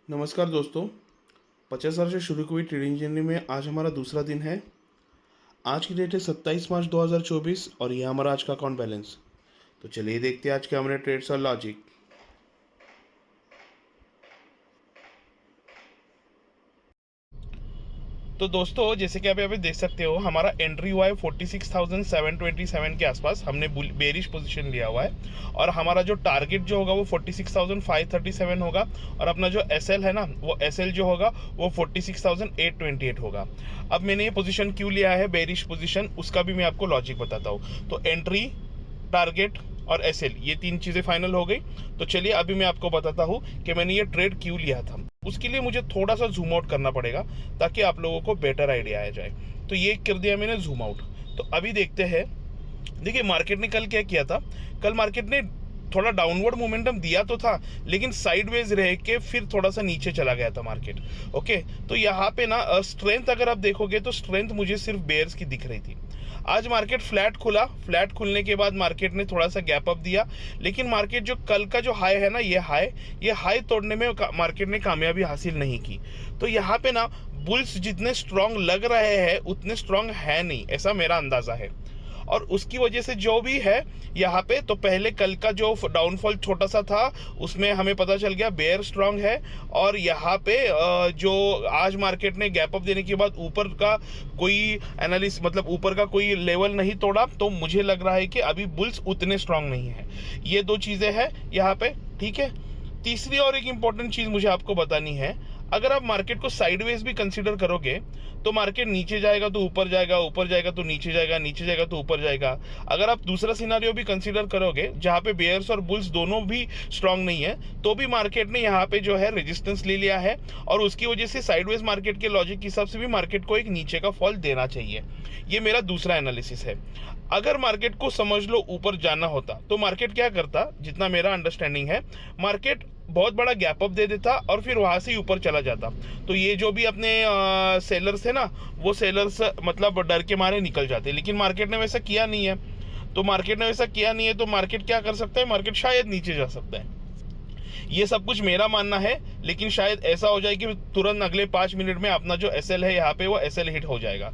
नमस्कार दोस्तों। 50,000 से शुरू हुई ट्रेडिंग जर्नी में आज हमारा दूसरा दिन है। आज की डेट है 27 मार्च 2024 और यह हमारा आज का अकाउंट बैलेंस। तो चलिए देखते हैं आज के हमारे ट्रेड्स और लॉजिक। तो दोस्तों, जैसे कि आप यहाँ पे देख सकते हो, हमारा एंट्री हुआ है 46,727 के आसपास। हमने बेरिश पोजीशन लिया हुआ है और हमारा जो टारगेट जो होगा वो 46,537 होगा और अपना जो एसएल है ना, वो एसएल जो होगा वो 46,828 होगा। अब मैंने ये पोजीशन क्यों लिया है, बेरिश पोजीशन, उसका भी मैं आपको लॉजिक बताता हूँ। तो एंट्री, टारगेट और एसएल, ये तीन चीज़ें फाइनल हो गई। तो चलिए अभी मैं आपको बताता हूँ कि मैंने ये ट्रेड क्यों लिया था। उसके लिए मुझे थोड़ा सा जूम आउट करना पड़ेगा ताकि आप लोगों को बेटर आइडिया आ जाए। तो ये कर दिया मैंने जूम आउट। तो अभी देखते हैं। देखिए मार्केट ने कल क्या किया था। कल मार्केट ने थोड़ा डाउनवर्ड मोमेंटम दिया तो था, लेकिन साइडवेज रह के फिर थोड़ा सा नीचे चला गया था मार्केट। ओके, तो यहाँ पे ना स्ट्रेंथ अगर आप देखोगे तो स्ट्रेंथ मुझे सिर्फ बेयर्स की दिख रही थी। आज मार्केट फ्लैट खुला। फ्लैट खुलने के बाद मार्केट ने थोड़ा सा गैप अप दिया, लेकिन मार्केट जो कल का जो हाई है ना, ये हाई तोड़ने में मार्केट ने कामयाबी हासिल नहीं की। तो यहाँ पे ना बुल्स जितने स्ट्रांग लग रहे हैं उतने स्ट्रांग है नहीं, ऐसा मेरा अंदाजा है। और उसकी वजह से जो भी है यहाँ पे, तो पहले कल का जो डाउनफॉल छोटा सा था उसमें हमें पता चल गया बेयर स्ट्रांग है। और यहाँ पे जो आज मार्केट ने गैप अप देने के बाद ऊपर का कोई एनालिस्ट, मतलब ऊपर का कोई लेवल नहीं तोड़ा, तो मुझे लग रहा है कि अभी बुल्स उतने स्ट्रांग नहीं है। ये दो चीज़ें हैं यहाँ पे, ठीक है। तीसरी और एक इम्पॉर्टेंट चीज़ मुझे आपको बतानी है। अगर आप मार्केट को साइडवेज भी कंसीडर करोगे तो मार्केट नीचे जाएगा तो ऊपर जाएगा, ऊपर जाएगा तो नीचे जाएगा, नीचे जाएगा तो ऊपर जाएगा। अगर आप दूसरा सिनारियो भी कंसीडर करोगे जहां पे बेयर्स और बुल्स दोनों भी स्ट्रांग नहीं है, तो भी मार्केट ने यहाँ पे जो है रेजिस्टेंस ले लिया है और उसकी वजह से साइडवेज मार्केट के लॉजिक के हिसाब से भी मार्केट को एक नीचे का फॉल देना चाहिए। ये मेरा दूसरा एनालिसिस है। अगर मार्केट को समझ लो ऊपर जाना होता तो मार्केट क्या करता, जितना मेरा अंडरस्टैंडिंग है, मार्केट बहुत बड़ा गैप अप दे देता और फिर वहां से ऊपर चला जाता। तो ये जो भी अपने सेलर्स है ना, वो सेलर्स मतलब डर के मारे निकल जाते, लेकिन मार्केट ने वैसा किया नहीं है। तो मार्केट ने वैसा किया नहीं है तो मार्केट क्या कर सकता है, मार्केट शायद नीचे जा सकता है। ये सब कुछ मेरा मानना है, लेकिन शायद ऐसा हो जाए कि तुरंत अगले 5 मिनट में अपना जो एसएल है यहाँ पे वो एसएल हिट हो जाएगा।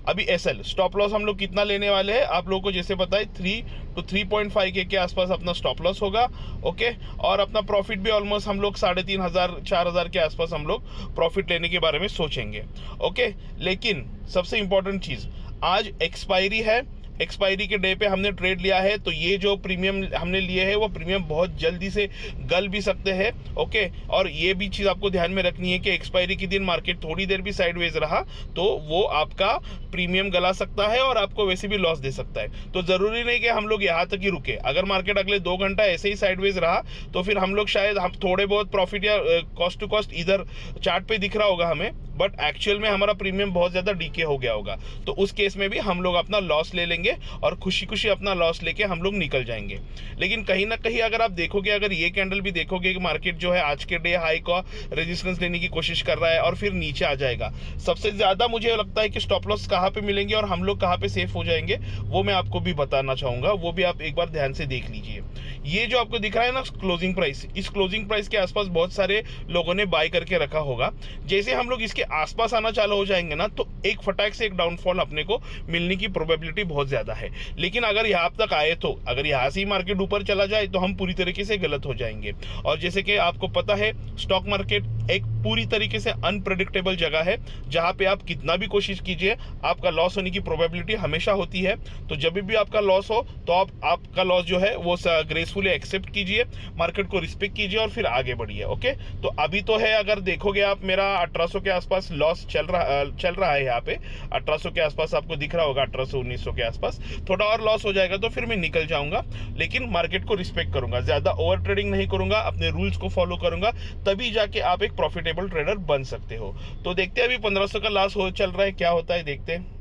अभी एसएल स्टॉप लॉस हम लोग कितना लेने वाले हैं आप लोगों को जैसे पता है, 3 to 3.5 के आसपास अपना स्टॉप लॉस होगा। ओके, और अपना प्रॉफिट भी ऑलमोस्ट हम लोग 3,500 4,000 के आसपास हम लोग प्रॉफिट लेने के बारे में सोचेंगे। ओके, लेकिन सबसे इंपॉर्टेंट चीज़, आज एक्सपायरी है। एक्सपायरी के डे पे हमने ट्रेड लिया है, तो ये जो प्रीमियम हमने लिए है वो प्रीमियम बहुत जल्दी से गल भी सकते हैं। ओके, और ये भी चीज़ आपको ध्यान में रखनी है कि एक्सपायरी के दिन मार्केट थोड़ी देर भी साइडवेज रहा तो वो आपका प्रीमियम गला सकता है और आपको वैसे भी लॉस दे सकता है। तो ज़रूरी नहीं कि हम लोग यहाँ तक ही रुके। अगर मार्केट अगले 2 घंटा ऐसे ही साइडवेज रहा तो फिर हम लोग शायद हम थोड़े बहुत प्रॉफिट या कॉस्ट टू कॉस्ट इधर चार्ट पे दिख रहा होगा हमें, बट एक्चुअल में हमारा प्रीमियम बहुत ज़्यादा डीके हो गया होगा। तो उस केस में भी हम लोग अपना लॉस ले लेंगे और खुशी खुशी अपना लॉस लेके हम लोग निकल जाएंगे। लेकिन कहीं ना कहीं अगर आप देखोगे, अगर ये कैंडल भी देखोगे कि मार्केट जो है आज के डे हाई का रेजिस्टेंस लेने की कोशिश कर रहा है और फिर नीचे आ जाएगा। सबसे ज़्यादा मुझे लगता है कि स्टॉप लॉस कहाँ पे मिलेंगे और हम लोग कहाँ पे सेफ हो जाएंगे, वो मैं आपको भी बताना चाहूँगा। वो भी आप एक बार ध्यान से देख लीजिए। ये जो आपको दिख रहा है ना क्लोजिंग प्राइस, इस क्लोजिंग प्राइस के आसपास बहुत सारे लोगों ने बाय करके रखा होगा। जैसे हम लोग इसके आसपास आना चालू हो जाएंगे ना, तो एक फटाक से एक डाउनफॉल अपने को मिलने की प्रोबेबिलिटी बहुत ज़्यादा है। लेकिन अगर यहाँ तक आए तो अगर यहाँ से ही मार्केट ऊपर चला जाए तो हम पूरी तरीके से गलत हो जाएंगे। और जैसे कि आपको पता है, स्टॉक मार्केट एक पूरी तरीके से अनप्रेडिक्टेबल जगह है जहाँ पे आप कितना भी कोशिश कीजिए आपका लॉस होने की प्रोबेबिलिटी हमेशा होती है। तो जब भी आपका लॉस हो तो आपका लॉस जो है वो ग्रेसफुली एक्सेप्ट कीजिए, मार्केट को रिस्पेक्ट कीजिए और फिर आगे बढ़िए। ओके, तो अभी तो है, अगर देखोगे आप, मेरा 1800 के आसपास लॉस चल रहा है। यहाँ पे 1800 के आसपास आपको दिख रहा होगा, 1800-1900 के आसपास थोड़ा और लॉस हो जाएगा तो फिर मैं निकल जाऊंगा। लेकिन मार्केट को रिस्पेक्ट करूंगा, ज्यादा ओवर ट्रेडिंग नहीं करूंगा, अपने रूल्स को फॉलो करूंगा, तभी जाके आप एक प्रॉफिटेबल ट्रेडर बन सकते हो। तो देखते हैं अभी 1500 का लॉस हो चल रहा है, क्या होता है देखते हैं।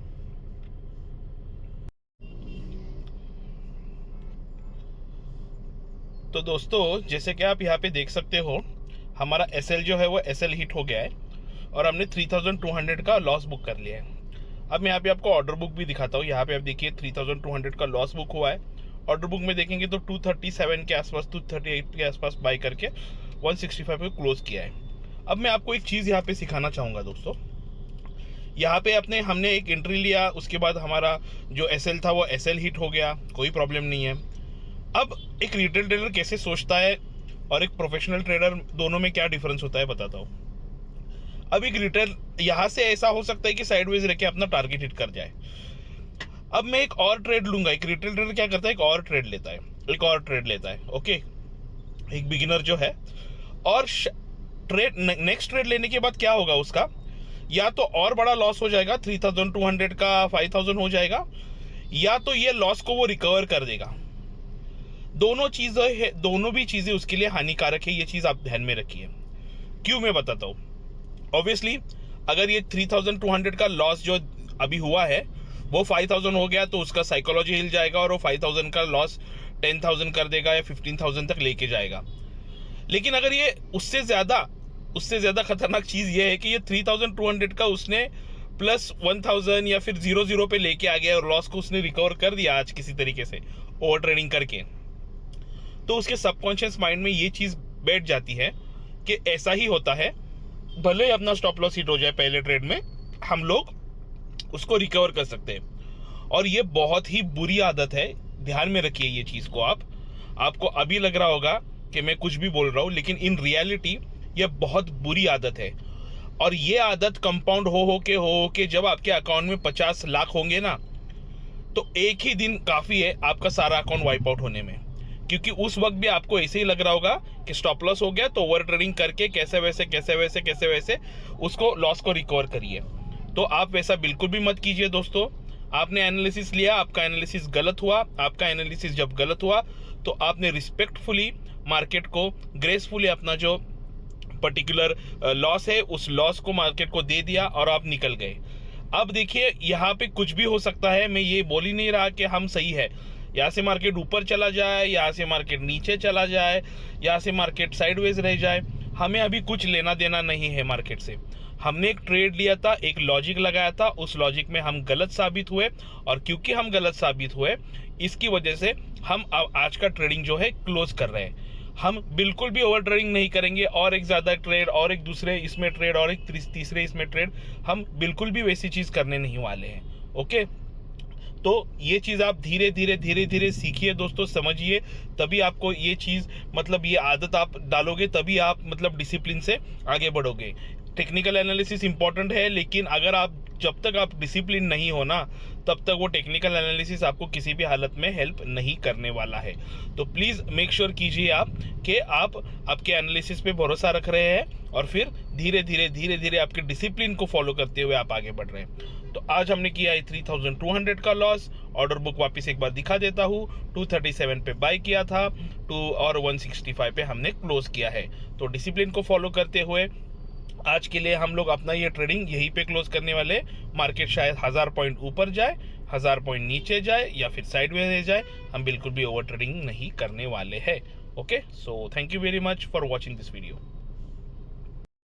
तो दोस्तों, जैसे कि आप यहाँ पे देख सकते हो, हमारा एसएल जो है वो एसएल हिट हो गया है और हमने 3200 का लॉस बुक कर लिया है। अब मैं यहाँ पे आपको ऑर्डर बुक भी दिखाता हूँ। यहाँ पे आप देखिए 3200 का लॉस बुक हुआ है। ऑर्डर बुक में देखेंगे तो 237 के आसपास, 238 के आसपास बाई करके 165 पे क्लोज किया है। अब मैं आपको एक चीज़ यहाँ पे सिखाना चाहूँगा दोस्तों। यहाँ पे हमने एक एंट्री लिया, उसके बाद हमारा जो एसएल था वो एसएल हिट हो गया, कोई प्रॉब्लम नहीं है। अब एक रिटेल ट्रेडर कैसे सोचता है और एक प्रोफेशनल ट्रेडर, दोनों में क्या डिफरेंस होता है बताता हूँ। अब एक रिटेल यहाँ से ऐसा हो सकता है कि साइडवेज रह के अपना टारगेट हिट कर जाए। अब मैं एक और ट्रेड लूंगा। एक रिटेल ट्रेडर क्या करता है, एक और ट्रेड लेता है, ओके, एक बिगिनर जो है। और नेक्स्ट ट्रेड लेने के बाद क्या होगा उसका, या तो और बड़ा लॉस हो जाएगा, 3200 का 5000 हो जाएगा, या तो ये लॉस को वो रिकवर कर देगा। दोनों भी चीजें उसके लिए हानिकारक है। ये चीज आप ध्यान में रखिए। क्यों, मैं बताता हूँ। ऑब्वियसली अगर ये 3200 का लॉस जो अभी हुआ है वो 5000 हो गया तो उसका साइकोलॉजी हिल जाएगा और वो 5000 का लॉस 10,000 कर देगा या 15,000 तक लेके जाएगा। लेकिन अगर ये उससे ज्यादा खतरनाक चीज ये है कि ये 3200 का उसने प्लस 1000 या फिर 0 पे लेके आ गया और लॉस को उसने रिकवर कर दिया आज किसी तरीके से ओवर ट्रेडिंग करके, तो उसके सबकॉन्शियस माइंड में ये चीज बैठ जाती है कि ऐसा ही होता है। भले ही अपना स्टॉप लॉस हिट हो जाए पहले ट्रेड में, हम लोग उसको रिकवर कर सकते हैं। और ये बहुत ही बुरी आदत है, ध्यान में रखिए ये चीज को। आपको अभी लग रहा होगा कि मैं कुछ भी बोल रहा हूं, लेकिन इन रियलिटी ये बहुत बुरी आदत है। और ये आदत कंपाउंड हो के जब आपके अकाउंट में 50 लाख होंगे ना, तो एक ही दिन काफी है आपका सारा अकाउंट वाइप आउट होने में। क्योंकि उस वक्त भी आपको ऐसे ही लग रहा होगा कि स्टॉप लॉस हो गया तो ओवर ट्रेडिंग करके कैसे वैसे उसको लॉस को रिकवर करिए। तो आप वैसा बिल्कुल भी मत कीजिए दोस्तों। आपने एनालिसिस लिया, आपका एनालिसिस गलत हुआ। आपका एनालिसिस जब गलत हुआ तो आपने रिस्पेक्टफुली मार्केट को, ग्रेसफुली अपना जो पर्टिकुलर लॉस है उस लॉस को मार्केट को दे दिया और आप निकल गए। अब देखिए यहाँ पे कुछ भी हो सकता है। मैं ये बोल ही नहीं रहा कि हम सही है। यहाँ से मार्केट ऊपर चला जाए, यहाँ से मार्केट नीचे चला जाए, यहाँ से मार्केट साइडवेज रह जाए, हमें अभी कुछ लेना देना नहीं है मार्केट से। हमने एक ट्रेड लिया था, एक लॉजिक लगाया था, उस लॉजिक में हम गलत साबित हुए और क्योंकि हम गलत साबित हुए इसकी वजह से हम आज का ट्रेडिंग जो है क्लोज कर रहे हैं। हम बिल्कुल भी ओवर ट्रेडिंग नहीं करेंगे और एक ज्यादा ट्रेड और एक दूसरे इसमें ट्रेड और एक तीसरे इसमें ट्रेड, हम बिल्कुल भी वैसी चीज करने नहीं वाले हैं। ओके, तो ये चीज आप धीरे धीरे सीखिए दोस्तों, समझिए, तभी आपको ये चीज मतलब ये आदत आप डालोगे, तभी आप मतलब डिसिप्लिन से आगे बढ़ोगे। टेक्निकल एनालिसिस इंपॉर्टेंट है, लेकिन अगर आप जब तक आप डिसिप्लिन नहीं हो ना, तब तक वो टेक्निकल एनालिसिस आपको किसी भी हालत में हेल्प नहीं करने वाला है। तो प्लीज मेक श्योर कीजिए आप कि आप आपके एनालिसिस पे भरोसा रख रहे हैं और फिर धीरे धीरे आपके डिसिप्लिन को फॉलो करते हुए आप आगे बढ़ रहे हैं। तो आज हमने किया है 3200 का लॉस। ऑर्डर बुक वापस एक बार दिखा देता हूँ। 237 पे बाय किया था, 165 पे हमने क्लोज किया है। तो डिसिप्लिन को फॉलो करते हुए आज के लिए हम लोग अपना ये ट्रेडिंग यहीं पे क्लोज करने वाले। मार्केट शायद 1000 पॉइंट ऊपर जाए, 1000 पॉइंट नीचे जाए या फिर साइडवेज जाए, हम बिल्कुल भी ओवर ट्रेडिंग नहीं करने वाले हैं। Okay, so thank you very much for watching this video.